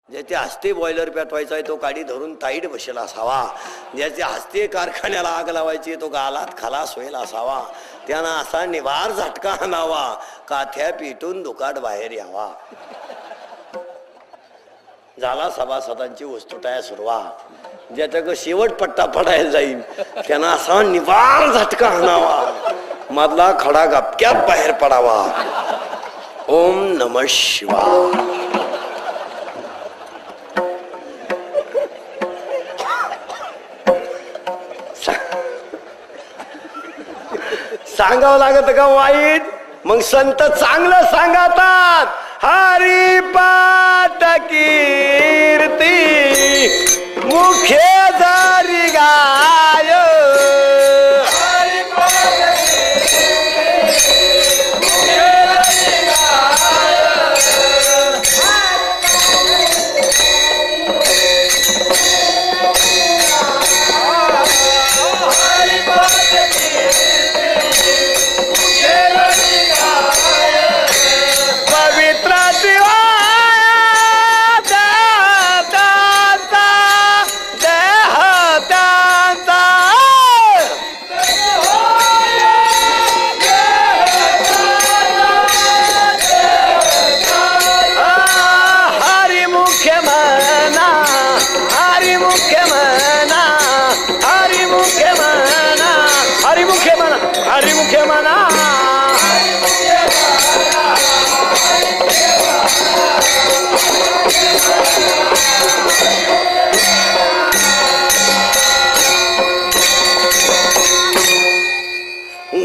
ज्याच्या हस्ते बॉयलर पेटवायचा आहे तो काडी धरून ताईट बसेला असावा, ज्याच्या हस्ते कारखान्याला आग लावायची तो गालात खलास होईल असावा, त्यानं असा निवार झटका हाणावा, काथ्या पिटून दुकाट बाहेर यावा. झाला सभासदांची वस्तू तयार सुरुवात. ज्याच्याकडे शेवट पट्टा पडायला जाईल त्यानं असा निवार झटका हाणावा, मधला खडा गपक्यात बाहेर पडावा. ओम नमः शिवाय. सांगावं लागत का वाईट? मग संत चांगलं सांगतात. हरी पाठ कीर्ती मुखे दारी गाय, हरी पाठ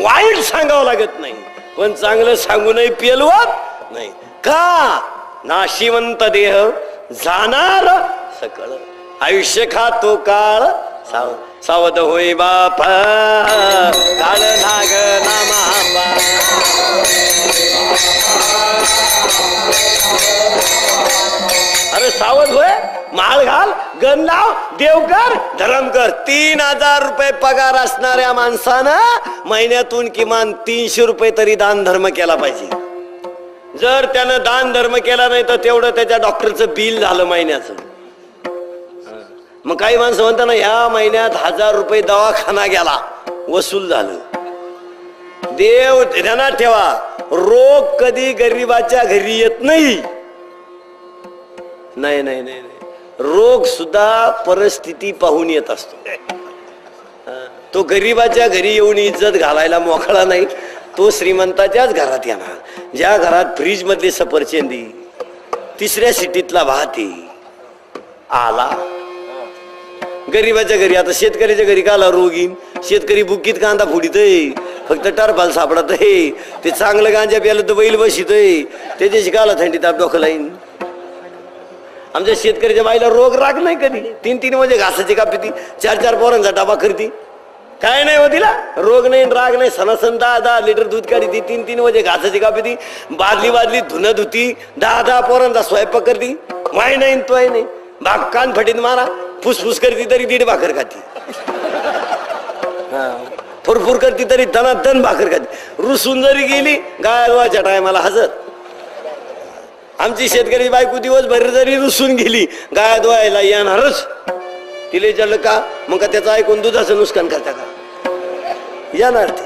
वाईट सांगावं लागत नाही, पण चांगलं सांगूनही पेलवत नाही. का? नाशिवंत देह जाणार सकळ, आयुष्य खातो काळ सावध होई बाप, काळ नाग नामा. अरे सावध होय, माळ घाल, गण लाव, देव कर, धर्म कर. 3000 रुपये पगार असणाऱ्या माणसानं महिन्यातून किमान 300 रुपये तरी दान धर्म केला पाहिजे. जर त्यानं दान धर्म केला नाही तर तेवढं त्याच्या डॉक्टरचं बिल झालं महिन्याचं. मग काही माणसं म्हणतात ना ह्या महिन्यात 1000 रुपये दवाखाना गेला, वसूल झालं. देव ध्यानात ठेवा, रोग कधी गरीबाच्या घरी येत नाही. नाही नाही नाही, रोग सुद्धा परिस्थिती पाहून येत असतो. तो गरीबाच्या घरी येऊन इज्जत घालायला मोकळा नाही, तो श्रीमंताच्याच घरात येणार. ज्या घरात फ्रीज मधली सफरचंदी 3ऱ्या सिटीतला भाती आला. गरीबाच्या घरी, आता शेतकऱ्याच्या घरी काला रोग येईन? शेतकरी बुकीत कांदा फोडीतय, फक्त टरफाल सापडत आहे. ते चांगलं गांजा प्यालं तर बैल बसितय, त्याच्याशी काला थंडी ताप डोकं लाईन. आमच्या शेतकऱ्याच्या बाईला रोग राग नाही कधी. 3-3 वाजे घासाची कापी ती, 4-4 पोरांचा डबा करती, काय नाही हो तिला. रोग नाही राग नाही. सणासण 10-10 लिटर दूध काढी ती, 3-3 वाजे घासाची कापी ती, बादली धुणं धुती, 10-10 पोरांचा स्वयंपाक करती. वाय नाही तोय नाही, भाग कान फटीत मारा, फुसफुस करती तरी 1.5 भाकर खाती, फुरफुर करती तरी दनादन भाकर खाती. रुसून जरी गेली गायवाच्या टायमाला हजर. आमची शेतकरी बायको दिवसभर जरी रुसून गेली गाय धुवायला येणारच. तिला विचारलं का? मग का त्याचं ऐकून दुधाचं नुकसान करता का? येणार ते.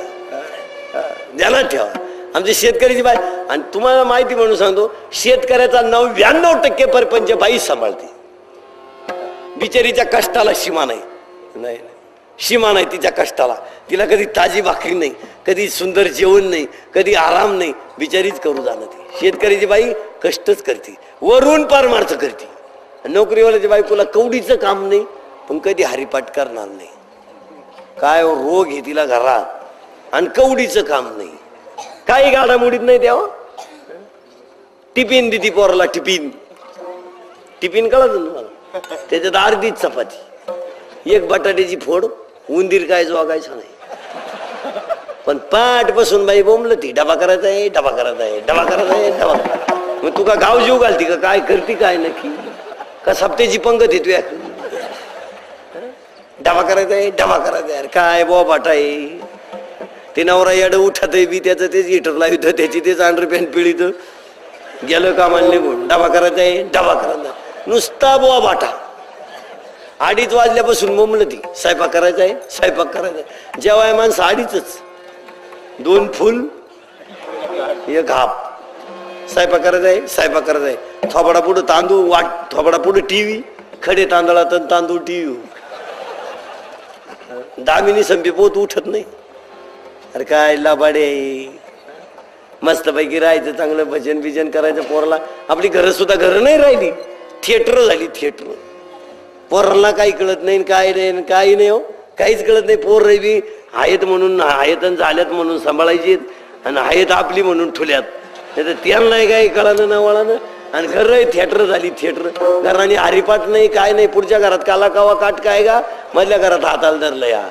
ध्यानात ठेवा, आमची शेतकऱ्याची बाई. आणि तुम्हाला माहिती म्हणून सांगतो, शेतकऱ्याचा 99% परपंच बाई सांभाळते. बिचारीच्या कष्टाला सीमा नाही, नाही सीमा नाही तिच्या कष्टाला. तिला कधी ताजी भाकरी नाही, कधी सुंदर जेवण नाही, कधी आराम नाही, बिचारीच करू जाणं. ती शेतकऱ्याची बाई कष्टच करते, वरून पारमार्थ करते. नोकरीवाल्याची बायकोला कवडीचं काम नाही, पण कधी हरिपाठ करणार नाही. काय रोग आहे तिला घरात आणि कवडीचं काम नाही, काही गाडामुडीत नाही. तेव्हा टिफिन देती पोराला, टिफिन कळत तुम्हाला, त्याच्यात अर्धीच चपाती, 1 बटाट्याची फोड, उंदीर काय जोगायचं नाही. पण पाठ बसून बाई बोंबल ती, डबा करायचा आहे, डबा करायचा आहे, डबा करायचा आहे, डबा. मग तू का गाव जीव घालती का? काय करती काय नक्की? का सप्तेची पंगत येतो या? डबा करायचा आहे, डबा करायचा आहे. काय बोबाटा आहे ते. नवरा येड उठत आहे बी त्याचं तेच हिटर लावित, त्याची तेच अंडरपॅन्ट पिळीत, गेलं कामाला निघून. डबा करायचा आहे, डबा करायचा. नुसता बुवा बाटा. 2:30 वाजल्यापासून मुंबलं ती स्वयंपाक करायचा आहे, स्वयंपाक करायचा आहे. जेवाय माणसं 2:30च, 2 फुल 1 हाफ. स्वयंपाक करायचा आहे, स्वयंपाक करायचा आहे. थोबाडा पुढं तांदूळ, थोबाडा पुढं टीव्ही, खडे तांदळात तांदूळ टीव्ही. दामिनी संपी पोत उठत नाही. अरे काय लाबाडे. मस्तपैकी राहायचं, चांगलं भजन बिजन करायचं. पोराला आपली घरं सुद्धा घरं नाही राहिली, थिएटर झाली थिएटर. पोराला काही कळत नाही, काय नाही, काही नाही हो, काहीच कळत नाही. पोर रवी आहेत म्हणून आहेत आणि झाल्यात म्हणून सांभाळायची आणि आहेत आपली म्हणून ठुल्यात. नाही तर त्यांना काही कळालं ना वळानं. आणि घर थिएटर झाली थिएटर. घराने हरिपाठ नाही, काय नाही. पुढच्या घरात काला कावा काट काय का, मधल्या घरात हाताला धरलं या,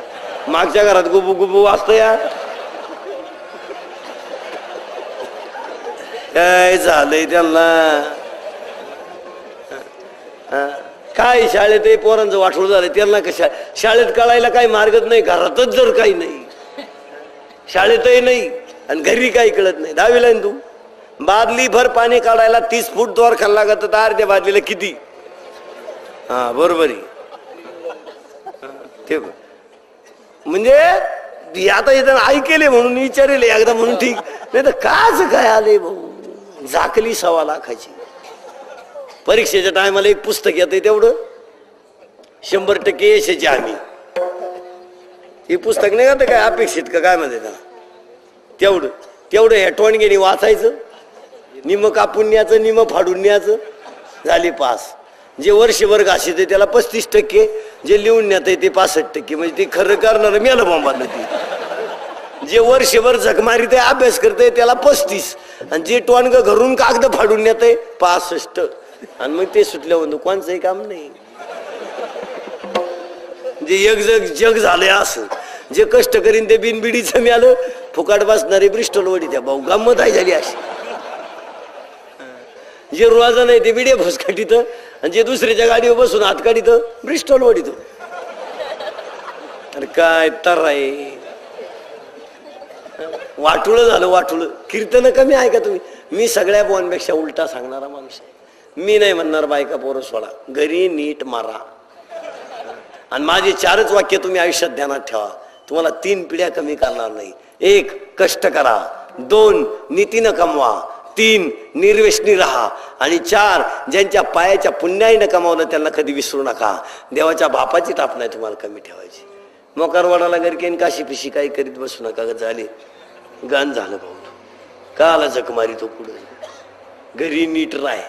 मागच्या घरात गुबू गुबू वाजतं या. काय झालंय त्यांना. काय शाळेत पोरांचं वाटोळ झालंय. त्यांना कशा शाळेत कळायला काही मार्गच नाही. घरातच जर काही नाही, शाळेतही नाही आणि घरी काही कळत नाही. 10वीला तू बादली भर पाणी काढायला 30 फूट द्वार खाल्ला लागत तर अर्ध्या बादलीला किती. हा बरोबर ते म्हणजे आता इथं ऐकेले म्हणून विचारेले एकदा म्हणून ठीक. नाही तर काच काय आले भाऊ. झाकली 1.25 लाखाची. परीक्षेच्या टायमाला एक पुस्तक येतं तेवढं 100% यशाची आम्ही. हे पुस्तक नाही का काय अपेक्षित का काय म्हणते त्याला, तेवढं तेवढं हेटवणगेने वाचायचं. निम कापून न्यायचं, निम फाडून न्यायचं, झाली पास. जे वर्षभर घाशीत त्याला 35%, जे लिहून न्यात ते 65%. म्हणजे ते खरं करणार मेलं बॉम्बाला. ती जे वर्षभर झकमारी ते अभ्यास करते त्याला 35, आणि जे टोनग घरून कागद फाडून नेत 65. आणि मग ते सुटल्या म्हणतो कोणचंही काम नाही. जे एक जग झालंय असं. जे कष्ट करीन ते बिनबिडीचं मिळालं. फुकाट बसणारे ब्रिस्टल वडी त्या भाऊ गंमत आहे झाली अशी. जे रोजा नाही ते बिडे भस काढीत, आणि जे दुसऱ्याच्या गाडीवर बसून हात काढीत ब्रिस्टल वडीत. अरे काय तर आहे. वाटुळ झालं वाटुळ. कीर्तन कमी आहे का तुम्ही. मी सगळ्या बोनपेक्षा उलटा सांगणारा माणूस आहे. मी नाही म्हणणार बायका पोरं सोडा, घरी नीट मारा. आणि माझे 4च वाक्य तुम्ही आयुष्यात ध्यानात ठेवा. तुम्हाला 3 पिढ्या कमी करणार नाही. 1 कष्ट करा, 2 नीतीनं कमवा, 3 निर्व्यसनी राहा, आणि 4 ज्यांच्या पायाच्या पुण्याईनं कमावलं त्यांना कधी विसरू नका. देवाच्या बापाची ताप नाही तुम्हाला कमी ठेवायची. मोकारवाडाला गरकेन काशी पिशी काही करीत बसू नका. झाले गाण झालं भाऊ. का आला जख मारी तो पुढे. घरी नीट राय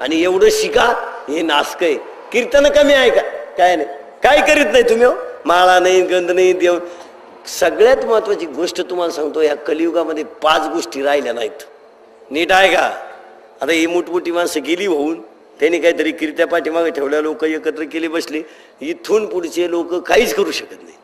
आणि एवढं शिका. हे नासक आहे. कीर्तन कमी आहे का काय नाही, काय करीत नाही तुम्ही. माळा नाही, गंध नाही, देव. सगळ्यात महत्वाची गोष्ट तुम्हाला सांगतो, या कलियुगामध्ये 5 गोष्टी राहिल्या नाहीत. नीट आहे का. आता ही मोठमोठी माणसं गेली होऊन त्यांनी काहीतरी कीर्त्या पाठीमागे ठेवल्या, लोक एकत्र केले बसले. इथून पुढचे लोक काहीच करू शकत नाही.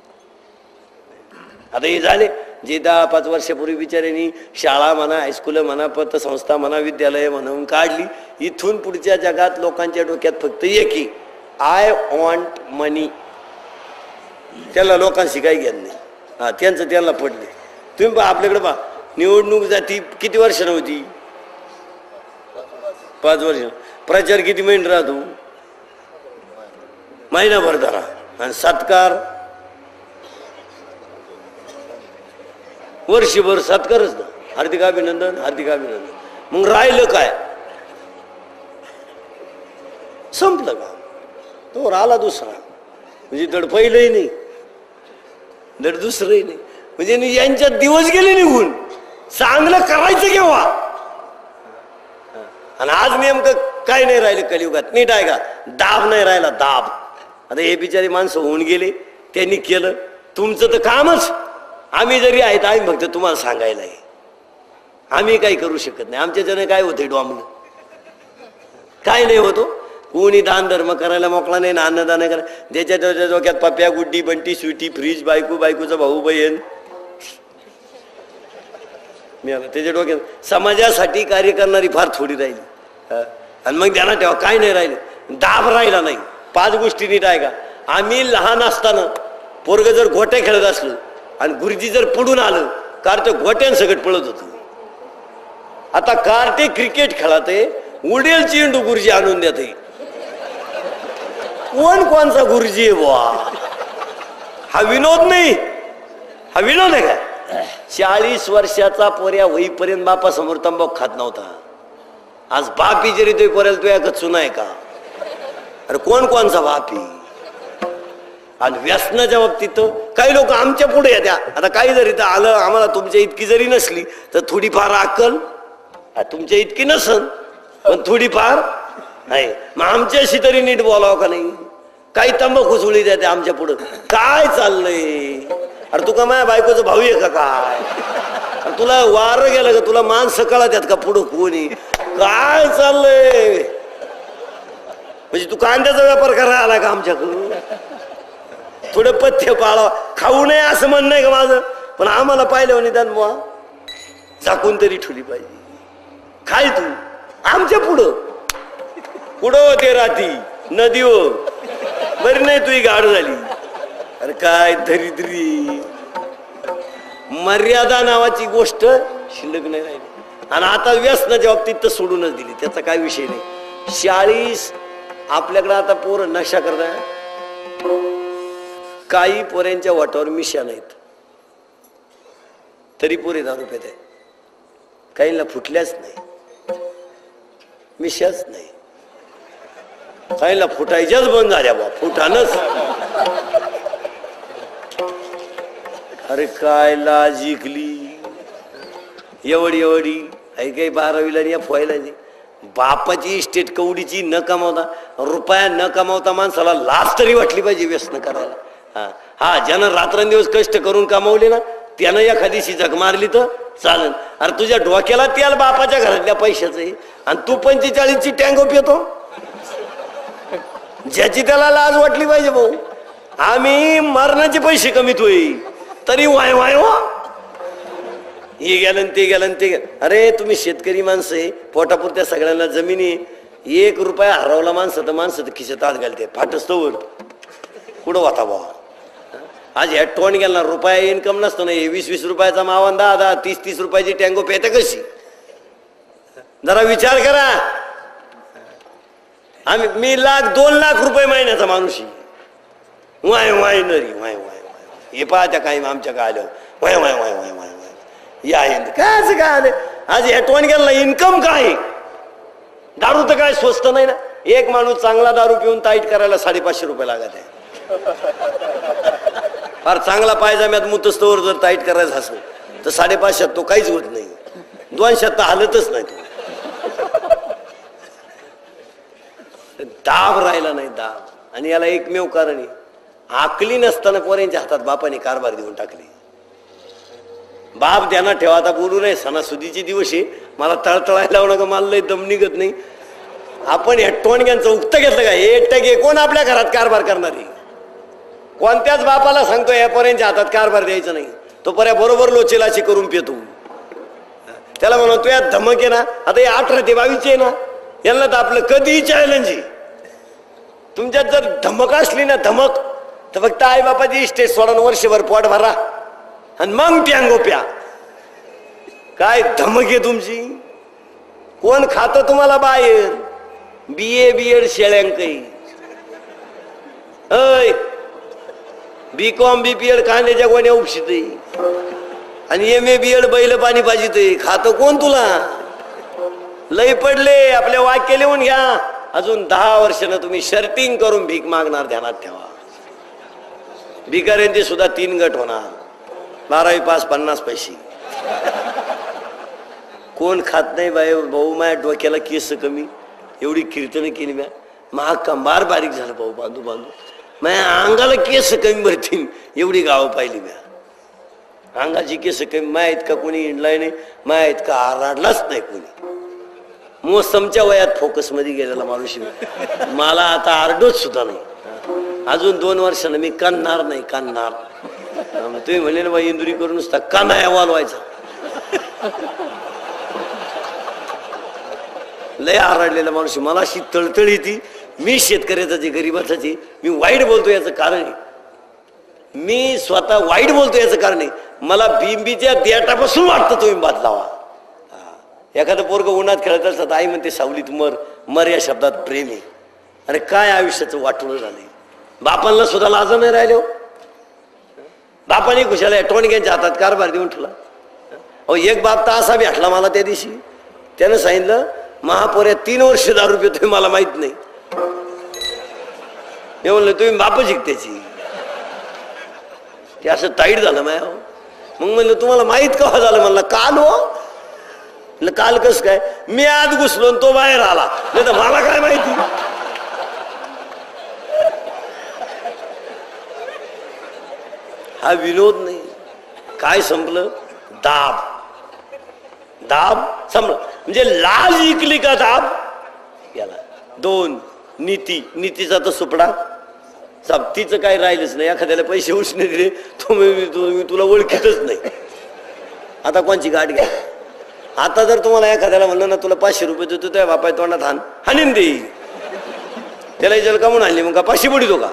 आता हे झाले जे 10-5 वर्षापूर्वी बिचाऱ्यांनी शाळा म्हणा, हायस्कूल म्हणा, पतसंस्था म्हणा, विद्यालय म्हणून काढली. इथून पुढच्या जगात लोकांच्या डोक्यात फक्त एक आय वॉन्ट मनी. त्याला लोकांशी काही घेत नाही. हा त्यांचं त्यांना पडले. तुम्ही पहा आपल्याकडे पहा, निवडणूक जाती किती वर्ष नव्हती, 5 वर्ष. प्रचार किती महिने राहतो, महिनाभर धरा. आणि सत्कार वर्षभर सत्कारच ना. हार्दिक अभिनंदन, हार्दिक अभिनंदन. मग राहिलं काय, संपलं का. तो आला दुसरा. म्हणजे धड पहिलंही नाही, धड दुसरंही नाही. म्हणजे यांच्यात दिवस गेले निघून. चांगलं करायचं केव्हा. आणि आज नेमकं काय नाही राहिलं कलियुगात. नीट आहे का. दाब नाही राहिला, दाब. आता हे बिचारी माणसं होऊन गेले, त्यांनी केलं. तुमचं तर कामच. आम्ही जरी आहेत, आम्ही फक्त तुम्हाला सांगायला आहे. आम्ही काही करू शकत नाही. आमच्याच्यानं काय होते डोंबलं, काय नाही होतो. कोणी दान धर्म करायला मोकळा नाही ना, अन्नदान करायला. ज्याच्या त्याच्या डोक्यात पप्या, गुड्डी, बंटी, स्वीटी, फ्रीज, बायको, बायकोचा भाऊ, बहीण मिळाला त्याच्या डोक्यात. समाजासाठी कार्य करणारी फार थोडी राहिली. आणि मग ध्यानात ठेवा, काय नाही राहिलं, दाब राहिला नाही. 5 गोष्टी नीट आहे का. आम्ही लहान असताना पोरग जर गोट्या खेळत असलं आणि गुरुजी जर पडून आलं, कार ते गोट्यान सगळं पळत होतं. आता कार ते क्रिकेट खेळाते, उडेल चेंडू गुरुजी आणून द्या. कोण कोणचा गुरुजी आहे बुवा? हा विनोद नाही, हा विनोद आहे का? 40 वर्षाचा पोऱ्या होईपर्यंत बापा समोर तंबाखू खात नव्हता. आज बापी जरी तो पोऱ्याला तो एक चुना आहे का? अरे कोण कोणचा बापी? आणि व्यसनाच्या बाबतीत काही लोक आमच्या पुढे येत्या. आता काही जरी तर आलं आम्हाला तुमच्या इतकी जरी नसली तर थोडीफार अक्कल तुमच्या इतकी नसन पण थोडीफार नाही. मग आमच्याशी तरी नीट बोलावं का नाही? काही तंबाखू सोळी द्या आमच्या पुढं. काय चाललंय? अरे तुका माझ्या बायकोचं भाऊ आहे का काय? तुला वार गेलं का? तुला माणसं कळत आहेत का पुढं कोणी? काय चाललंय? म्हणजे तू कांद्याचा व्यापार करायला आला का आमच्याकडून? थोडं पथ्य पाळा, खाऊ नये असं म्हणणं आहे का माझं? पण आम्हाला पाहिलं निदान बुवा झाकून तरी ठेवली पाहिजे. खाय तू आमच्या पुढं. पुढं होते राती नदीवर बरी नाही तुही गाड झाली. अरे काय दरिद्री, मर्यादा नावाची गोष्ट शिल्लक नाही राहिली. आणि आता व्यसनाच्या बाबतीत तर सोडूनच दिली, त्याचा काय विषय नाही. 40 आपल्याकडे आता पोरं नशा करताय. काही पोऱ्यांच्या वाटावर मिशा नाहीत तरी पोरे दारू पेत आहे. काहींना फुटल्याच नाही, मिशाच नाही. काहींना फुटायच्याच बंद झाल्या बा, फुटानच. अरे काय लाज जिंकली एवढी एवढी आहे काही 12वीला या फोयला नाही. बापाची इस्टेट कवडीची न कमावता, रुपया न कमावता माणसाला लाज तरी वाटली पाहिजे व्यसन करायला. हा ज्यानं रात्रंदिवस कष्ट करून कमावले ना त्यानं एखादीशी जग मारली तर चालेल. अरे तुझ्या डोक्याला त्याल बापाच्या घरातल्या पैशाचं आहे आणि तू 45ची टँगो पितो. ज्याची त्याला लाज वाटली पाहिजे भाऊ. आम्ही मरणाचे पैसे कमीतोय तरी वाय वाय वा हे गेलं ते गेलं ते गेलं. अरे तुम्ही शेतकरी माणसं आहे, पोटापुरत्या सगळ्यांना जमिनी. 1 रुपया हरवला माणसं तर खिशात हात घालते फाटस्तवर कुठं वाता बाबा. आज ह्या टोन गेला रुपया इन्कम नसतो ना. 20-20 रुपयाचा मावन 10-10 30-30 रुपयाची टँगो पेते कशी? जरा विचार करा. मी 2 लाख रुपये महिन्याचा माणूस वाय वाय नरी वाय वाय वाय. हे पाहत्या काही आमच्या काय आलं Y Y Y Y Y Y या काय असं काय आलं? आज ह्या टोन गेला इन्कम काय? दारू तर काय स्वस्त नाही ना. एक माणूस चांगला दारू पिऊन टाईट करायला 550 रुपये लागत आहे. फार चांगला पायजाम्यात मुतस्तवर जर टाईट करायचं असेल तर 550 तो काहीच होत नाही. 200 तर हालतच नाही. तो दाब राहिला नाही, दाब. आणि याला एकमेव कारण आहे, आकली नसताना पोऱ्यांच्या हातात बापाने कारभार देऊन टाकली. बाप त्यांना ठेवा. आता बोलू नये, सणासुदीचे दिवस आहे, मला तळतळायला लावू नका, मला लय दम निघत नाही. आपण हे टोणग्यांचं उक्त घेतलं का? 1% कोण आपल्या घरात कारभार करणारी? कोणत्याच बापाला सांगतो या पोऱ्यांच्या हातात कारभार द्यायचा नाही. तो पर्या बरोबर लोचेलाची करून पितो. त्याला म्हणतो या धमक आहे ना. आता हे 18 ते 22 आहे ना, यांना तर आपलं कधीही चॅलेंज आहे. तुमच्यात जर धमक असली ना, धमक, तर फक्त आई बापाची इस्टेट सोडून वर्षभर पोट भरा आणि मग टँगो प्या. काय धमक आहे तुमची? कोण खात तुम्हाला बाहेर? BA-BEd शेळ्यांकही BCom BPed कांद्याच्या गोण्या उपशित आणि MA-BEd बैल पाणी पाहिजे. खात कोण तुला? लय पडले. आपल्या वाक्य लिहून घ्या. अजून 10 वर्षानं तुम्ही शर्टिंग करून भीक मागणार, ध्यानात ठेवा. भिकाऱ्यांचे सुद्धा 3 गट होणार. 12वी पास 50 पैसे. कोण खात नाही बाई. भाऊ माझ्या डोक्याला केस कमी, एवढी कीर्तन केली म्या, महा कंबार बारीक झालं भाऊ, बांधू बांधू माझ्या अंगाला केस कमी भरतील एवढी गावं पाहिली म्या. अंगाची केस कमी. माया इतका कोणी इंडलाय नाही, माया इतका आराडलाच नाही कोणी. मोसमच्या वयात फोकस मध्ये गेलेला माणूस मला आता आरडोच सुद्धा नाही. अजून 2 वर्षानं मी काढणार नाही, काढणार. तुम्ही म्हणले ना बाई इंदुरी करून नुसता कान्हाया वालवायचा. लय आरडलेला माणूस मला अशी तळतळी ती. मी शेतकऱ्याचा जे गरीबाचा जे मी वाईट बोलतो याचं कारण आहे, मी स्वतः वाईट बोलतो याचं कारण आहे, मला बिंबीच्या देठापासून वाटतं तुम्ही बाद लावा. एखादं पोरग उन्हात खेळत असतात, आई म्हणते सावलीत मर. मर या शब्दात प्रेम आहे. अरे काय आयुष्याचं वाटून झालंय. बापांना सुद्धा लाज नाही राहिले हो. बापाने खुशाला टोणक्यांच्या हातात कारभार देऊन ठेवला. अहो एक बाप तर असा भेटला मला त्या दिवशी, त्यानं सांगितलं महापोऱ्या 3 वर्ष दारू पितोय मला माहित नाही. मी म्हणलं तुम्ही बाप शिकत्याची. ते असं टाईट झालं माया. मग म्हणलं तुम्हाला माहित का झालं? म्हणलं काल हो. म्हणलं काल कस काय? मी आत घुसलो तो बाहेर आला, नाही तर मला काय माहिती. हा विनोद नाही. काय संपलं? दाब. दाब संपलं म्हणजे लाज इकली का दाब याला. 2 नीती. नीतीचा तर सुपडा तिचं काय राहिलंच नाही. एखाद्याला पैसे उचने दिले तुम्ही तुला ओळखीतच नाही. आता कोणची गाठ घ्या. आता जर तुम्हाला एखाद्याला म्हणलं ना तुला 500 रुपये देतो, त्या बापाय तोंडात हाणीन देईल. त्याला जल का म्हणून आणली मग का 500 बुडीतो का?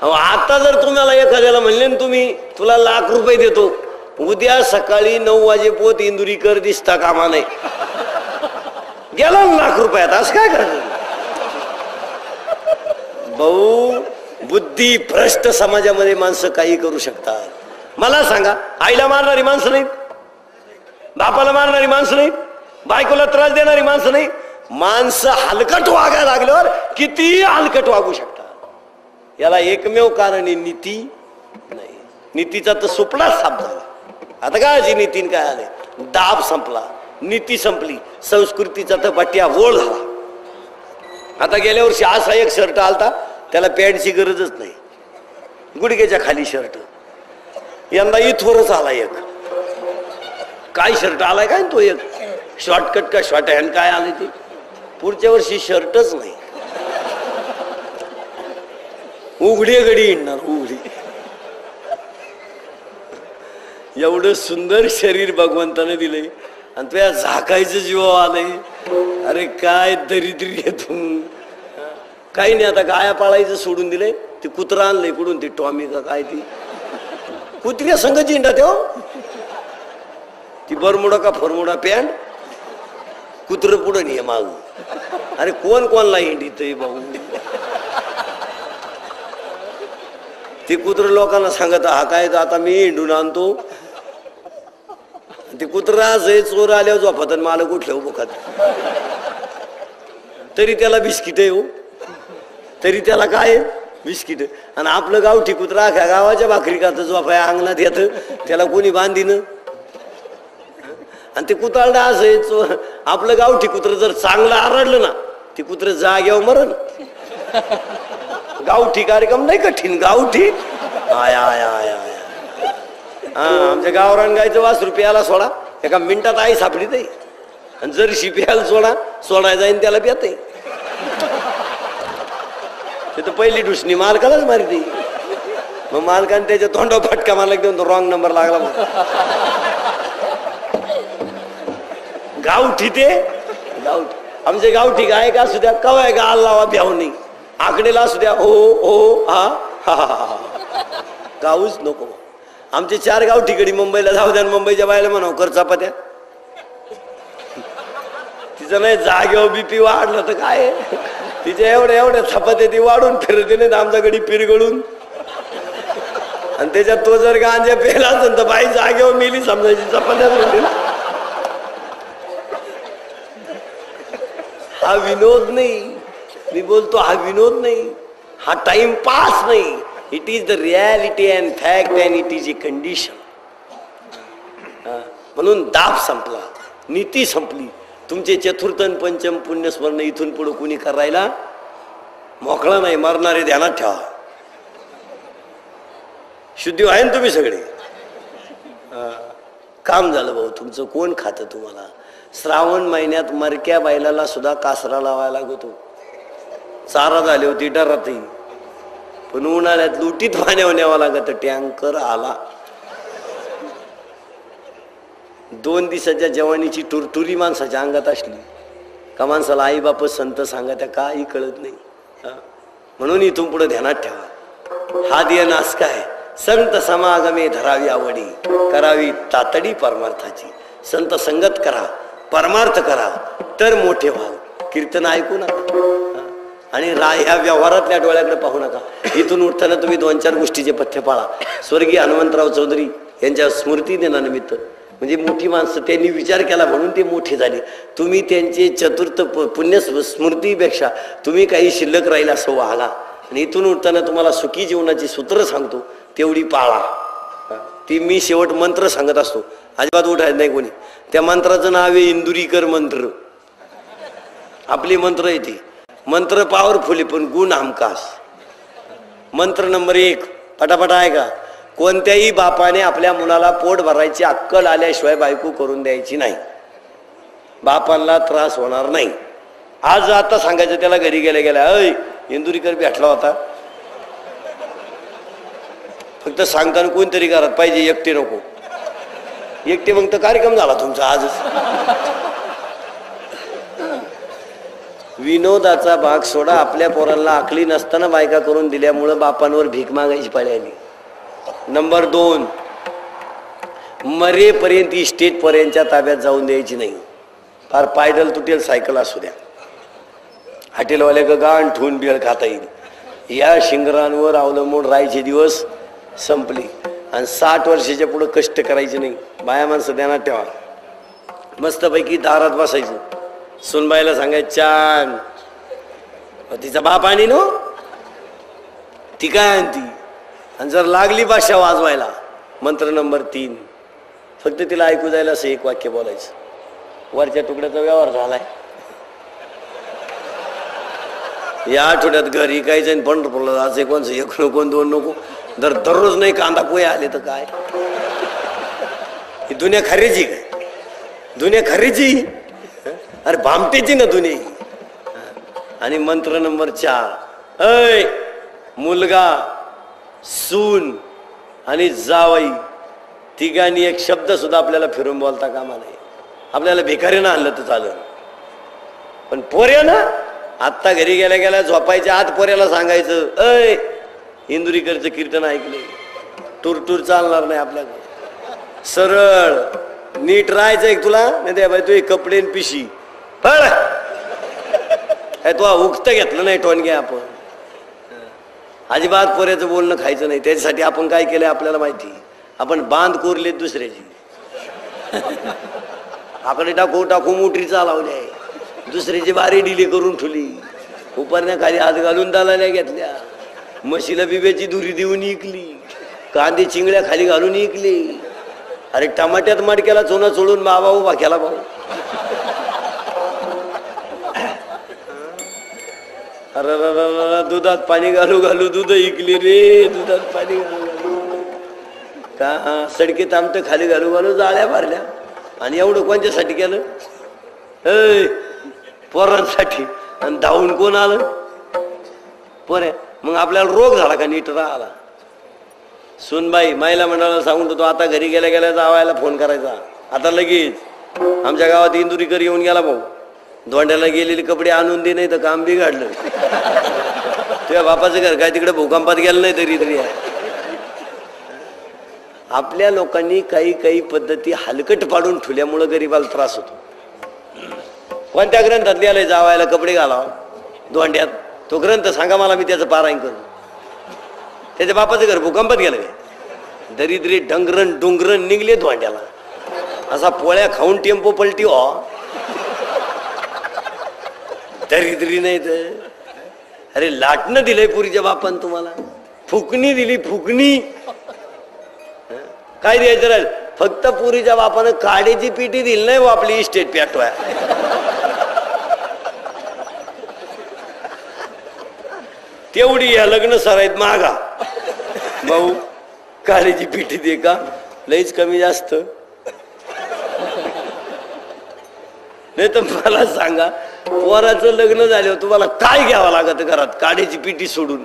आता जर तुम्हाला एखाद्याला म्हणले ना तुम्ही तुला लाख रुपये देतो, उद्या सकाळी 9 वाजे पोत इंदुरीकर दिसता कामा नाही. गेला लाख रुपयात. असं काय करायचं? भाऊ बुद्धी भ्रष्ट समाजामध्ये माणसं काही करू शकतात. मला सांगा, आईला मारणारी माणसं नाहीत, बापाला मारणारी माणसं नाहीत, बायकोला त्रास देणारी माणसं नाही. माणसं हलकट वागायला लागल्यावर किती हलकट वागू शकतात. याला एकमेव कारण आहे नीती नाही. नीतीचा तर सुपडा साफ झाला. आता काय नीतीन काय आले? दाब संपला, नीती संपली, संस्कृतीचा तर बट्या वोळ झाला. आता गेल्या वर्षी असा एक शर्ट आलता, त्याला पॅन्टची गरजच नाही, गुडघ्याच्या खाली शर्ट. यंदा इथवरच आला एक. काय शर्ट आलाय काय तो एक? शॉर्टकट का शॉर्ट हँड काय आले ते? पुढच्या वर्षी शर्टच नाही, उघडी गडी येणार उघडी. एवढं सुंदर शरीर भगवंताने दिलंय आणि तुझ्या झाकायचं जीव आलंय. अरे काय दरिद्री आहे तू. काही नाही. आता गाया पाळायचं सोडून दिलंय. ते कुत्रा आणलंय कुठून? ते टॉमी का काय? ती कुत्र्या संघ जिंडा तेव्हा ती बरमुडा का फरमुडा पॅन्ट, कुत्र पुढं नाही माग. अरे कोण कोणला हिंडीत भाऊ? ते कुत्र लोकांना सांगत हा काय आता मी हिंडून आणतो. ते कुत्रा असं चोर आल्यावर झोपत मालक उठल्या उभं तरी त्याला बिस्किट आहे हो. तरी त्याला काय बिस्किट. आणि आपलं गावठी कुत्रा अख्या गावाच्या भाकरी खात झोपाया अंगणात येत, त्याला कोणी बांधीन. आणि ते कुत्राला असं आपलं गावठी कुत्र जर चांगलं आरडलं ना, ते कुत्र जाग्यावर मरण. गावठी कार्यक्रम नाही कठीण. गावठी आय आय आय आय. हा आमच्या गावरान गायचं वासरू प्यायला सोडा, एका मिनिटात आई सापडी नाही. आणि जर्शी प्यायला सोडायला जाईन त्याला प्याते. ते तर पहिली डुसणी मालकालाच मारते. मग मालकाने त्याच्या तोंडावर फटका मारला देऊन तो रॉंग नंबर लागला. गावठी ते गावठी. आमचे गावठी गाय का असू द्या, कवाय गाल लावा भ्याव नाही, आकडेला असू द्या हो हो हा हा हा. गाऊच नको. आमचे 4 गावठी गडी मुंबईला जाऊ द्या, मुंबईच्या बायला म्हणाव कर चपात्या. तिचं नाही जागेवर बीपी वाढलं तर काय, तिच्या एवढ्या चपात्या ती वाढून फिरते नाही आमचा गडी पिरगळून. आणि त्याच्यात तो जर गांजा पेला असेल तर बाई जागेवर मेली समजायची. चपात्या हा विनोद नाही. मी बोलतो हा विनोद नाही, हा टाइम पास नाही. It is the reality and fact and it is a condition. म्हणून दाब संपला, नीती संपली. तुमचे चतुर्थ आणि पंचम पुण्यस्मरण इथून पुढे कुणी करायला मोकळा नाही. मरणारे ध्यानात ठेवा. शुद्धी आहे ना तुम्ही सगळे. काम झालं भाऊ तुमचं. कोण खातं तुम्हाला? श्रावण महिन्यात मरक्या बैलाला सुद्धा कासरा लावायला लागतो. चारा झाली होती डरातही, पण उन्हाळ्यात लुटीत पाण्यावर न्यावा लागत. टँकर आला. 2 दिवसाच्या जवानीची टुरटुरी माणसाच्या अंगात असली का माणसाला आई बाप संत सांगा त्या काही कळत नाही. म्हणून इथून पुढे ध्यानात ठेवा. हा दिय नास काय संत समागमे धरावी आवडी, करावी तातडी परमार्थाची. संत संगत करा, परमार्थ करा, तर मोठे व्हाल. कीर्तन ऐकू नका आणि ह्या व्यवहारातल्या डोळ्याकडे पाहू नका. इथून उठताना तुम्ही 2-4 गोष्टीचे पथ्य पाळा. स्वर्गीय हनुमंतराव चौधरी यांच्या स्मृती दिनानिमित्त, म्हणजे मोठी माणसं त्यांनी विचार केला म्हणून ते मोठे झाले. तुम्ही त्यांचे चतुर्थ पुण्य स्मृतीपेक्षा तुम्ही काही शिल्लक राहील असं वागा. आणि इथून उठताना तुम्हाला सुखी जीवनाची सूत्र सांगतो, तेवढी पाळा. ती मी शेवट मंत्र सांगत असतो, अजिबात उठायचं नाही कोणी. त्या मंत्राचं नाव आहे इंदुरीकर मंत्र. आपली मंत्र येते, मंत्र पॉवरफुल आहे पण गुण हमखास. मंत्र नंबर 1 पटापटा आहे का? कोणत्याही बापाने आपल्या मुलाला पोट भरायची अक्कल आल्याशिवाय बायको करून द्यायची नाही. बापांना त्रास होणार नाही. आज आता सांगायचं त्याला घरी गेल्या गेल्या, अय इंदुरीकर भेटला होता. फक्त सांगताना कोणतरी घरात पाहिजे, एकटे नको. एकटे मग तर कार्यक्रम झाला तुमचा आजच. विनोदाचा भाग सोडा. आपल्या पोरांना आकली नसताना बायका करून दिल्यामुळं बापांवर भीक मागायची पाळी आली. नंबर 2, मरेपर्यंत इस्टेट पर्यंतच्या ताब्यात जाऊन द्यायची नाही. फार पायडल तुटेल सायकल असू द्या, हॉटेलवाले गाण ठेवून बिळ खाता येईल, या शिंगरांवर अवलंबून राहायचे दिवस संपले. आणि 60 वर्षाच्या पुढे कष्ट करायचे नाही. बाया माणसं ध्यानात ठेवा. मस्तपैकी दारात बसायचं, सुनबाईला सांगायचं छान, तिचा बाप आणि नो ती काय आणती. आणि जर लागली भाषा वाजवायला, मंत्र नंबर 3, फक्त तिला ऐकू जायला असं 1 वाक्य बोलायचं, वरच्या तुकड्याचा व्यवहार झालाय. या आठवड्यात घरी काही जाईन पंढरपूरला जायचं, कोणचं 1 नको 2 नको. दररोज नाही कांदा पोहे आले तर काय, ही दुनिया खरेची काय? दुनिया खरेची, अरे भामटेची ना दुनिया. आणि मंत्र नंबर 4, ऐ मुलगा, सून आणि जावई तिघांनी एक शब्द सुद्धा आपल्याला फिरून बोलता कामा नाही. आपल्याला भिकारीनं आणलं तर चालेल, पण पोऱ्यानं आत्ता घरी गेल्या गेल्या झोपायच्या आत पोऱ्याला सांगायचं, ऐ इंदुरीकरचं कीर्तन ऐकले, टूर चालणार नाही आपल्याकडे. सरळ नीट राहायचं एक तुला, नाही त्या बाई तू कपडे पिशी फळ तू उगत घेतलं नाही टोन घ्या. आपण अजिबात पोऱ्याचं बोलणं खायचं नाही. त्याच्यासाठी आपण काय केलंय आपल्याला माहिती. आपण बांध कोरलेत दुसऱ्याची, आकडे टाकू मोटरी चालवली आहे, दुसऱ्याची बारी डिली करून ठेवली, उपरण्या खाली हात घालून दालाल्या घेतल्या, म्हशीला बिब्याची दुरी देऊन इकली, कांदे चिंगड्या खाली घालून इकली. अरे टमाट्यात मडक्याला चोना सोडून बाबा उभा केला भाऊ. अरे दुधात पाणी घालू घालू दूध इकली रे, दुधात पाणी घालू घालू का सडकेत आमचं खाली घालू घालू जाळ्या भरल्या. आणि एवढं कोणत्यासाठी केलं? पोरांसाठी. आणि धावून कोण आलं? पोऱ्या. मग आपल्याला रोग झाला का नीट राहिला? सुनबाई माईला मंडळाला सांगून तो आता घरी गेल्या गेल्या जावायला फोन करायचा. आता लगेच आमच्या गावात इंदुरीकर येऊन गेला भाऊ, धोंड्याला गेलेले कपडे आणून दे, नाही तर काम बिघडलं. तुझ्या बापाचं घर काय तिकडे भूकंपात गेलं नाही तरी आपल्या लोकांनी काही पद्धती हलकट पाडून ठेवल्यामुळं गरीबाला त्रास होतो. कोणत्या ग्रंथात लिहायला जावायला कपडे घालाव धोंड्यात? तो ग्रंथ सांगा मला, मी त्याचं पारायण करू. त्याच्या बापाचं घर भूकंपात गेलं काय? दरिद्री डंगरण डोंगरण निघले धोंड्याला, असा पोळ्या खाऊन टेम्पो पलटी हो. दरिद्री नाही तर अरे लाटणं दिलंय पुरीच्या बापान तुम्हाला, फुकणी दिली फुकणी. काय द्यायचं राहील? फक्त पुरीच्या बापानं काडीची पिटी दिली नाही, आपली इस्टेट पेटवाय. तेवढी या लग्न सराईत मागा भाऊ, काडीची पिटी दे का? लईच कमी जास्त नाही तर मला सांगा, पोराचं लग्न झाल्यावर तुम्हाला काय घ्यावं लागत घरात? काडीची पिटी सोडून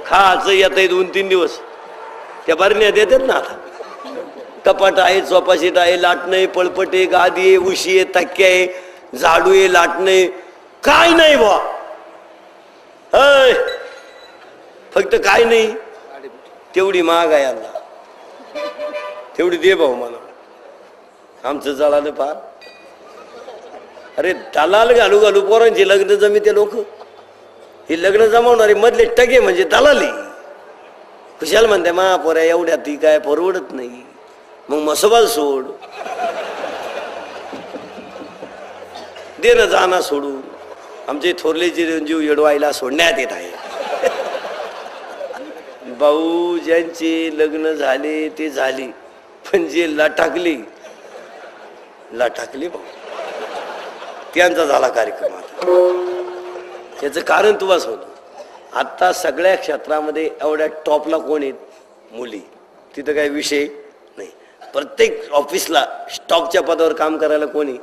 खायचं येत 2-3 दिवस. त्या बरण्या देतात ना आता. कपाट आहे, सोफाशीट आहे, लाटणं आहे, पळपट आहे, गादी आहे, उशी आहे, तक्क्या आहे, झाडू आहे, लाटणं आहे, काय नाही बा. फक्त काय नाही, तेवढी महाग आहे आता, तेवढी दे भाऊ मला. आमचं जळालं फार. अरे दलाल घालू घालू पोरांचे लग्न जमिते लोक. हे लग्न जमावणारे मधले टगे म्हणजे दलाली. खुशाल म्हणते महापोऱ्या एवढ्या ती काय परवडत नाही. मग मसोबाल सोड, दे ना जाना सोडून. आमचे थोरले चिरंजीव येडवायला सोडण्यात येत आहे. भाऊ ज्यांचे लग्न झाले ते झाले, पण जे लाटाकले भाऊ त्यांचा झाला कार्यक्रम. आता त्याचं कारण तुम्हाला सांगतो. आता सगळ्या क्षेत्रामध्ये एवढ्या टॉपला कोण आहेत? मुली. तिथं काही विषय नाही. प्रत्येक ऑफिसला स्टॉकच्या पदावर काम करायला कोण आहे?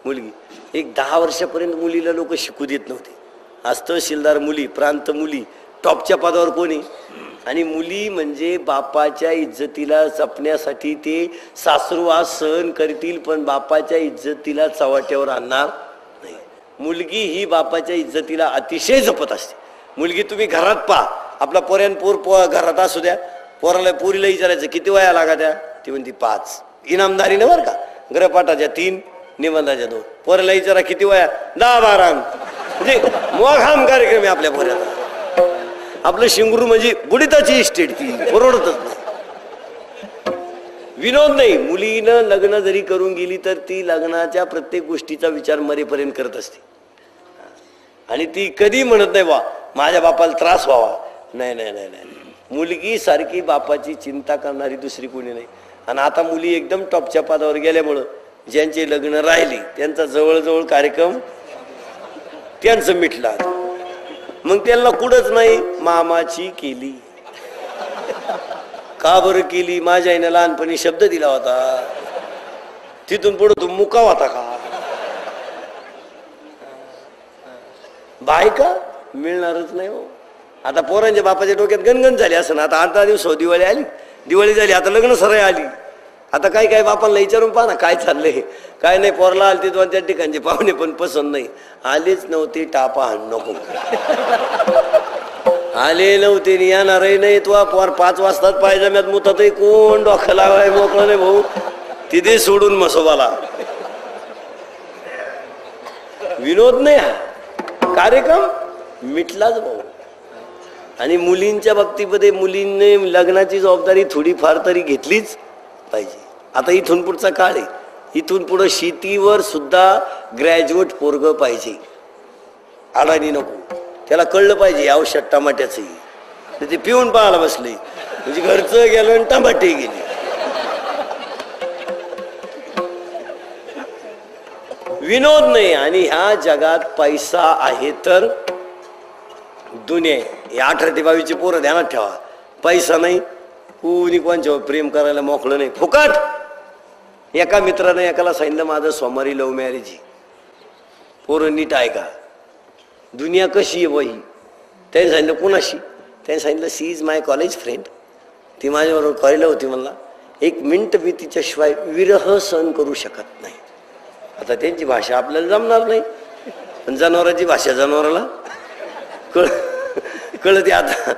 मुलगी. एक 10 वर्षापर्यंत मुलीला लोक शिकू देत नव्हते. आज तहसीलदार मुली, प्रांत मुली, टॉपच्या पदावर कोण आहे? आणि मुली म्हणजे बापाच्या इज्जतीला जपण्यासाठी ते सासुरवास सहन करतील, पण बापाच्या इज्जतीला चव्हाट्यावर आणणार नाही. मुलगी ही बापाच्या इज्जतीला अतिशय जपत असते. मुलगी तुम्ही घरात पहा. आपला पोर घरात असू द्या, पोराला पोरीला विचारायचं किती वया लागा त्या, ती म्हणती 5. इनामदारीनं बरं का. ग्रहपाठाच्या 3, निबंधाच्या 2. पोराला विचारा किती वया, 10-12. म्हणजे मोघाम कार्यक्रम आहे आपल्या पोऱ्याला. आपलं शिंगरू म्हणजे बुडीताची इस्टेट, ती परवडतच नाही. विनोद नाही. मुलीनं लग्न जरी करून गेली तर ती लग्नाच्या प्रत्येक गोष्टीचा विचार मरेपर्यंत करत असते. आणि ती कधी म्हणत नाही वा माझ्या बापाला त्रास व्हावा. नाही नाही नाही नाही. मुलगी सारखी बापाची चिंता करणारी दुसरी कोणी नाही. आणि आता मुली एकदम टॉपच्या पदावर गेल्यामुळं ज्यांचे लग्न राहिली त्यांचा जवळजवळ कार्यक्रम त्यांचं मिटला. मग त्यांना कुठंच नाही. मामाची केली. का बरं केली? माझ्या आईने लहानपणी शब्द दिला होता, तिथून पुढे तू मुका होता का? बायका मिळणारच नाही हो. आता पोरांच्या बापाच्या डोक्यात गणगण झाली असं ना. आता 8-10 दिवस दिवाळी आली, दिवाळी झाली, आता लग्न सराई आली. आता काय बापांना विचारून पहा ना काय चाललंय. काय नाही, पोरला आलते 2-4 ठिकाणचे पाहुणे पण पसंत नाही. आलेच नव्हते, टापा हाण नको. आले नव्हते, येणारही नाही. तो पोर 5 वाजताच पायजाम्यात मुतात, कोण डोकं लावाय मोकळं नाही भाऊ. तिथे सोडून मसोबाला. विनोद नाही हा कार्यक्रम मिटलाच भाऊ. आणि मुलींच्या बाबतीमध्ये मुलींनी लग्नाची जबाबदारी थोडीफार तरी घेतलीच पाहिजे. आता इथून पुढचा काळ आहे. इथून पुढं शेतीवर सुद्धा ग्रॅज्युएट पोरग पाहिजे. अडाणी नको. त्याला कळलं पाहिजे औषध टमाट्याचंही. ते पिऊन पाहायला बसले म्हणजे घरचं गेलं आणि टमाटे गेले. विनोद नाही. आणि ह्या जगात पैसा आहे तर दुनिया. 18 ते 22 पोरं ध्यानात ठेवा. पैसा नाही, कोणी कोणच्यावर प्रेम करायला मोकळं नाही. फुकट. एका मित्रानं एकाला सांगितलं माझं सोमवारी लव्ह मॅरेज आहे. पोरं नीट आहे का? दुनिया कशी आहे बाई? त्याने सांगितलं कोणाशी? त्याने सांगितलं she is my college friend. ती माझ्याबरोबर कॉलेजला होती. म्हणला 1 मिनिट मी तिच्याशिवाय विरह सहन करू शकत नाही. आता त्यांची भाषा आपल्याला जमणार नाही, पण जनावरांची भाषा जनावराला कळते. आता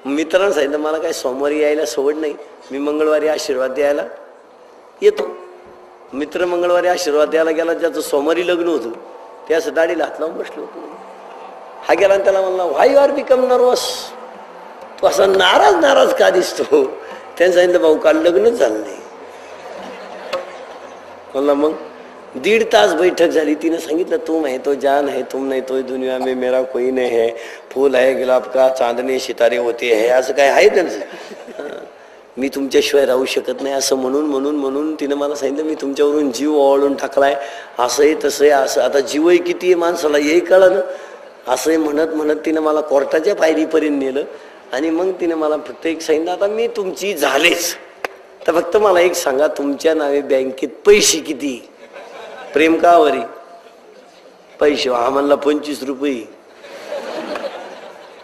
मित्रांनो सांगितलं मला काय सोमवारी यायला सवड नाही, मी मंगळवारी आशीर्वाद द्यायला येतो. मित्र मंगळवारी आशीर्वाद द्यायला गेला. ज्याचं सोमवारी लग्न होतं ते असं दाढीला हात लावून बसलो होतो. हा गेला आणि त्याला म्हणला व्हाय यू आर बिकम नर्वस, तू असा नाराज का दिसतो? त्याने सांगितलं भाऊ काल लग्नच झालं नाही. म्हणला मग 1.5 तास बैठक झाली. तिने सांगितलं तुम है तो जान है, तुम नहीं तो दुनिया में मेरा कोई नहीं है, फूल है गुलाब का, चांदणे सितारे होते है. असं काय आहे त्यांचं. मी तुमच्याशिवाय राहू शकत नाही असं म्हणून तिने मला सांगितलं मी तुमच्यावरून जीव ओवाळून टाकलाय. असंही तसंही असं. आता जीवही किती आहे माणसाला हेही कळलं. असंही म्हणत तिने मला कोर्टाच्या पायरीपर्यंत नेलं. आणि मग तिने मला फक्त एक सांगितलं आता मी तुमची झालेच, तर फक्त मला एक सांगा तुमच्या नावे बँकेत पैसे किती? प्रेम का वरी पैसे? हा म्हणला 25 रुपये.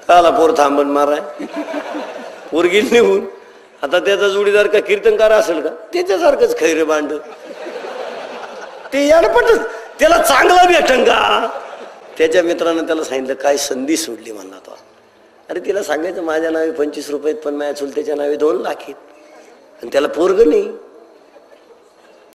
काला पोर थांबण माराय, पोर गेली निघून. आता त्याचा जोडीदार का कीर्तनकार असेल का? त्याच्यासारखंच खैर बांड. ते याला पण त्याला चांगला भेटन का? त्याच्या मित्रानं त्याला सांगितलं काय संधी सोडली म्हणला तो. अरे तिला सांगायचं माझ्या नावे 25 रुपये, पण माझ्या चुलत्याच्या नावे 2 लाख आहेत आणि त्याला पोरग नाही.